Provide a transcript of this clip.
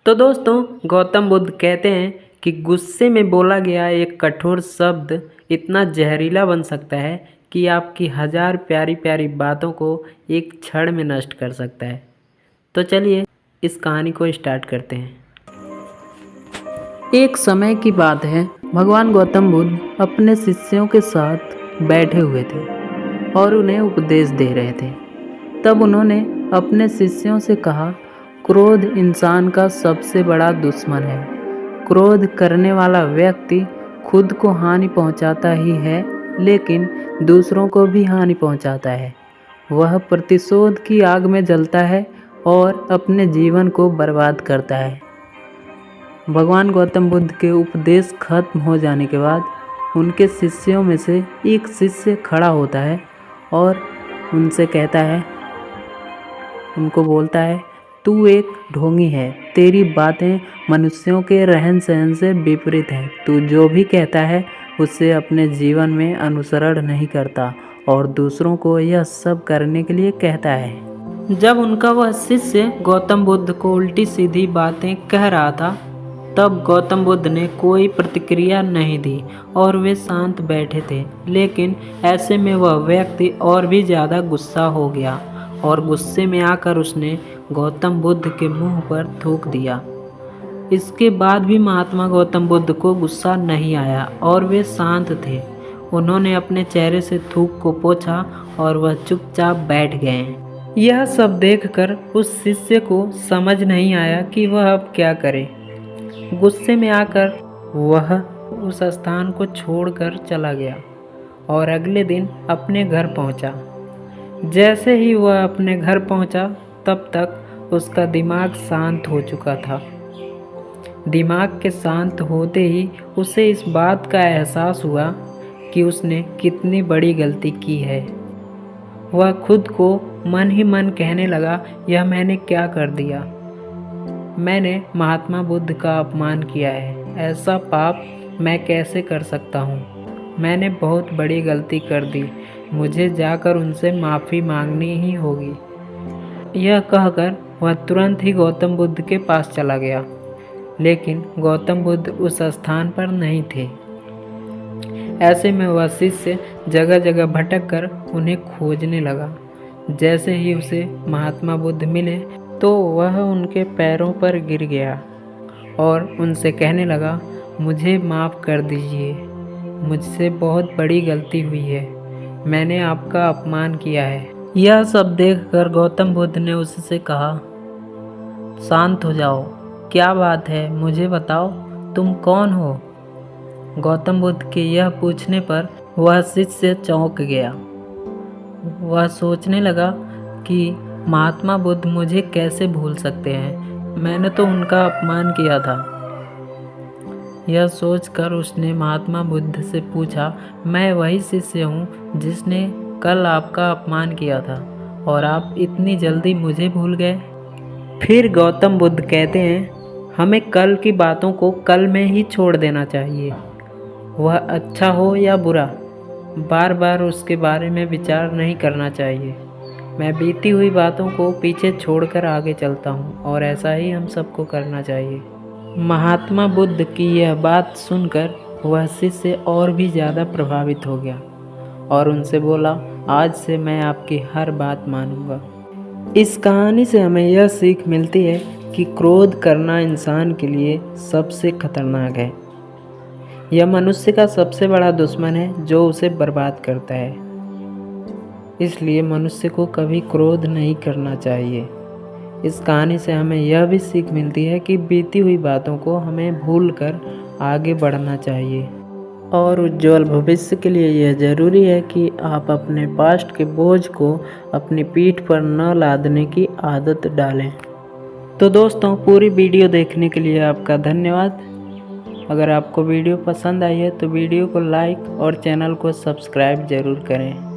तो दोस्तों, गौतम बुद्ध कहते हैं कि गुस्से में बोला गया एक कठोर शब्द इतना जहरीला बन सकता है कि आपकी हजार प्यारी प्यारी बातों को एक क्षण में नष्ट कर सकता है। तो चलिए इस कहानी को स्टार्ट करते हैं। एक समय की बात है, भगवान गौतम बुद्ध अपने शिष्यों के साथ बैठे हुए थे और उन्हें उपदेश दे रहे थे। तब उन्होंने अपने शिष्यों से कहा, क्रोध इंसान का सबसे बड़ा दुश्मन है। क्रोध करने वाला व्यक्ति खुद को हानि पहुंचाता ही है, लेकिन दूसरों को भी हानि पहुंचाता है। वह प्रतिशोध की आग में जलता है और अपने जीवन को बर्बाद करता है। भगवान गौतम बुद्ध के उपदेश खत्म हो जाने के बाद उनके शिष्यों में से एक शिष्य खड़ा होता है और उनसे कहता है, उनको बोलता है, तू एक ढोंगी है। तेरी बातें मनुष्यों के रहन सहन से विपरीत हैं। तू जो भी कहता है उससे अपने जीवन में अनुसरण नहीं करता और दूसरों को यह सब करने के लिए कहता है। जब उनका वह शिष्य गौतम बुद्ध को उल्टी सीधी बातें कह रहा था, तब गौतम बुद्ध ने कोई प्रतिक्रिया नहीं दी और वे शांत बैठे थे। लेकिन ऐसे में वह व्यक्ति और भी ज़्यादा गुस्सा हो गया और गुस्से में आकर उसने गौतम बुद्ध के मुंह पर थूक दिया। इसके बाद भी महात्मा गौतम बुद्ध को गुस्सा नहीं आया और वे शांत थे। उन्होंने अपने चेहरे से थूक को पोंछा और वह चुपचाप बैठ गए। यह सब देखकर उस शिष्य को समझ नहीं आया कि वह अब क्या करे। गुस्से में आकर वह उस स्थान को छोड़कर चला गया और अगले दिन अपने घर पहुंचा। जैसे ही वह अपने घर पहुंचा, तब तक उसका दिमाग शांत हो चुका था। दिमाग के शांत होते ही उसे इस बात का एहसास हुआ कि उसने कितनी बड़ी गलती की है। वह खुद को मन ही मन कहने लगा, यह मैंने क्या कर दिया। मैंने महात्मा बुद्ध का अपमान किया है। ऐसा पाप मैं कैसे कर सकता हूँ। मैंने बहुत बड़ी गलती कर दी। मुझे जाकर उनसे माफ़ी मांगनी ही होगी। यह कहकर वह तुरंत ही गौतम बुद्ध के पास चला गया। लेकिन गौतम बुद्ध उस स्थान पर नहीं थे। ऐसे में वह शिष्य जगह जगह भटक कर उन्हें खोजने लगा। जैसे ही उसे महात्मा बुद्ध मिले तो वह उनके पैरों पर गिर गया और उनसे कहने लगा, मुझे माफ़ कर दीजिए। मुझसे बहुत बड़ी गलती हुई है। मैंने आपका अपमान किया है। यह सब देखकर गौतम बुद्ध ने उससे कहा, शांत हो जाओ। क्या बात है, मुझे बताओ, तुम कौन हो। गौतम बुद्ध के यह पूछने पर वह शिष्य चौंक गया। वह सोचने लगा कि महात्मा बुद्ध मुझे कैसे भूल सकते हैं। मैंने तो उनका अपमान किया था। यह सोचकर उसने महात्मा बुद्ध से पूछा, मैं वही शिष्य हूँ जिसने कल आपका अपमान किया था और आप इतनी जल्दी मुझे भूल गए। फिर गौतम बुद्ध कहते हैं, हमें कल की बातों को कल में ही छोड़ देना चाहिए। वह अच्छा हो या बुरा, बार बार उसके बारे में विचार नहीं करना चाहिए। मैं बीती हुई बातों को पीछे छोड़कर आगे चलता हूँ और ऐसा ही हम सबको करना चाहिए। महात्मा बुद्ध की यह बात सुनकर वह शिष्य और भी ज़्यादा प्रभावित हो गया और उनसे बोला, आज से मैं आपकी हर बात मानूंगा। इस कहानी से हमें यह सीख मिलती है कि क्रोध करना इंसान के लिए सबसे खतरनाक है। यह मनुष्य का सबसे बड़ा दुश्मन है जो उसे बर्बाद करता है। इसलिए मनुष्य को कभी क्रोध नहीं करना चाहिए। इस कहानी से हमें यह भी सीख मिलती है कि बीती हुई बातों को हमें भूलकर आगे बढ़ना चाहिए और उज्जवल भविष्य के लिए यह ज़रूरी है कि आप अपने पास्ट के बोझ को अपनी पीठ पर न लादने की आदत डालें। तो दोस्तों, पूरी वीडियो देखने के लिए आपका धन्यवाद। अगर आपको वीडियो पसंद आई है तो वीडियो को लाइक और चैनल को सब्सक्राइब ज़रूर करें।